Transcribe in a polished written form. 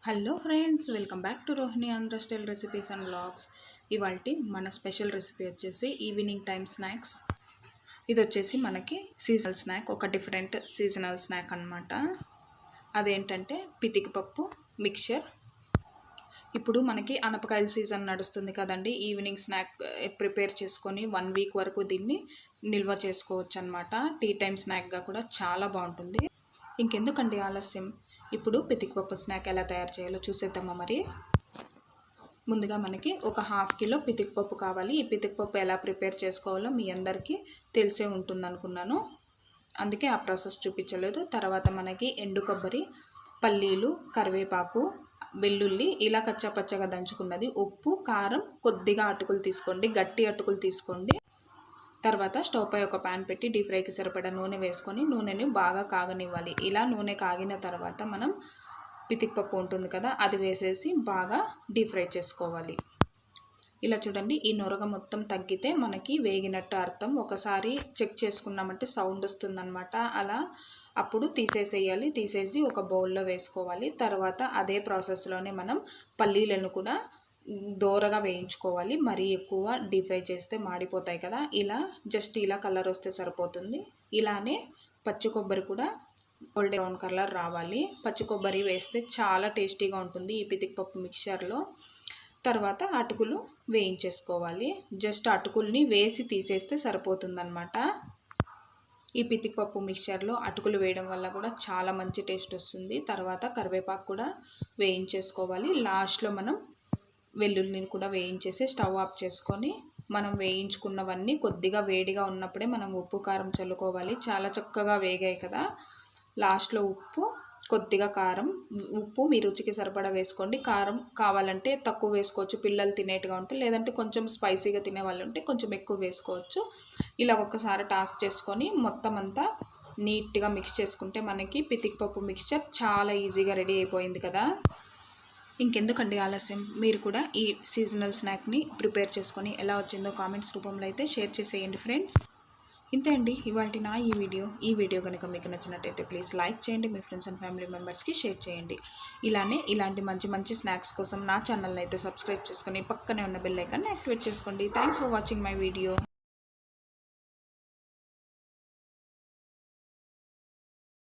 Hello friends, welcome back to Rohini Andhra style recipes and vlogs. ఇవాల్టి మన special recipe వచ్చేసి evening time snacks. ఇది వచ్చేసి మనకి సీజనల్ స్నాక్, ఒక డిఫరెంట్ సీజనల్ స్నాక్ అన్నమాట. అదేంటంటే పితికి పప్పు మిక్చర్. ఇప్పుడు మనకి అనపకాయల సీజన్ నడుస్తుంది కదండి. ఈవినింగ్ స్నాక్ ప్రిపేర్ చేసుకొని 1 వీక్ వరకు దీన్ని నిల్వ చేసుకోవచ్చు అన్నమాట. టీ టైం స్నాక్గా కూడా చాలా బాగుంటుంది. ఇంకెందుకండి ఆలస్యం, ఇప్పుడు పితికి పప్పు స్నాక్ ఎలా తయారు చేయాలో చూసేద్దామా. మరి ముందుగా మనకి ఒక 1/2 కిలో పితికి పప్పు కావాలి. ఈ పితికి పప్పు ఎలా ప్రిపేర్ చేసుకోవాలో మీ అందరికీ తెలిసే ఉంటుంది అనుకున్నాను, అందుకే ఆ ప్రాసెస్ చూపించలేదు. తర్వాత మనకి ఎండు కొబ్బరి, పల్లీలు, కరివేపాకు, వెల్లుల్లి ఇలా కచ్చాపచ్చగా దంచుకున్నది, ఉప్పు, కారం, కొద్దిగా అటుకులు తీసుకోండి, గట్టి అటుకులు తీసుకోండి. తర్వాత స్టవ్ పై ఒక ప్యాన్ పెట్టి డీప్ ఫ్రైకి సరిపడా నూనె వేసుకొని నూనెని బాగా కాగనివ్వాలి. ఇలా నూనె కాగిన తర్వాత మనం పితికి పప్పు ఉంటుంది కదా, అది వేసేసి బాగా డీప్ ఫ్రై చేసుకోవాలి. ఇలా చూడండి, ఈ నొరగ మొత్తం తగ్గితే మనకి వేగినట్టు అర్థం. ఒకసారి చెక్ చేసుకున్నామంటే సౌండ్ వస్తుందన్నమాట. అలా అప్పుడు తీసేసేయాలి. తీసేసి ఒక బౌల్లో వేసుకోవాలి. తర్వాత అదే ప్రాసెస్లోనే మనం పల్లీలను కూడా దోరగా వేయించుకోవాలి. మరీ ఎక్కువ డీప్ ఫ్రై చేస్తే మాడిపోతాయి కదా. ఇలా జస్ట్ ఇలా కలర్ వస్తే సరిపోతుంది. ఇలానే పచ్చి కొబ్బరి కూడా గోల్డెన్ బ్రౌన్ కలర్ రావాలి. పచ్చి కొబ్బరి వేస్తే చాలా టేస్టీగా ఉంటుంది ఈ పితికి పప్పు మిక్చర్లో. తర్వాత అటుకులు వేయించేసుకోవాలి. జస్ట్ అటుకుల్ని వేసి తీసేస్తే సరిపోతుందన్నమాట. ఈ పితికి పప్పు మిక్చర్లో అటుకులు వేయడం వల్ల కూడా చాలా మంచి టేస్ట్ వస్తుంది. తర్వాత కరివేపాకు కూడా వేయించేసుకోవాలి. లాస్ట్లో మనం వెల్లుల్లిని కూడా వేయించేసి స్టవ్ ఆఫ్ చేసుకొని మనం వేయించుకున్నవన్నీ కొద్దిగా వేడిగా ఉన్నప్పుడే మనం ఉప్పు కారం చల్లుకోవాలి. చాలా చక్కగా వేగాయి కదా. లాస్ట్లో ఉప్పు, కొద్దిగా కారం, ఉప్పు మీ రుచికి సరిపడా వేసుకోండి. కారం కావాలంటే తక్కువ వేసుకోవచ్చు పిల్లలు తినేట్టుగా ఉంటే, లేదంటే కొంచెం స్పైసీగా తినే వాళ్ళు ఉంటే కొంచెం ఎక్కువ వేసుకోవచ్చు. ఇలా ఒక్కసారి టాస్ చేసుకొని మొత్తం అంతా నీట్గా మిక్స్ చేసుకుంటే మనకి పితికి పప్పు మిక్చర్ చాలా ఈజీగా రెడీ అయిపోయింది కదా. ఇంకెందుకండి ఆలస్యం, మీరు కూడా ఈ సీజనల్ స్నాక్ని ప్రిపేర్ చేసుకొని ఎలా వచ్చిందో కామెంట్స్ రూపంలో అయితే షేర్ చేసేయండి ఫ్రెండ్స్. ఇంతే అండి ఇవాల్టి నా ఈ వీడియో కనుక మీకు నచ్చినట్టయితే ప్లీజ్ లైక్ చేయండి, మీ ఫ్రెండ్స్ అండ్ ఫ్యామిలీ మెంబర్స్కి షేర్ చేయండి. ఇలాంటి మంచి స్నాక్స్ కోసం నా ఛానల్ని అయితే సబ్స్క్రైబ్ చేసుకొని పక్కనే ఉన్న బెల్ ఐకాన్ని యాక్టివేట్ చేసుకోండి. Thanks for watching my video.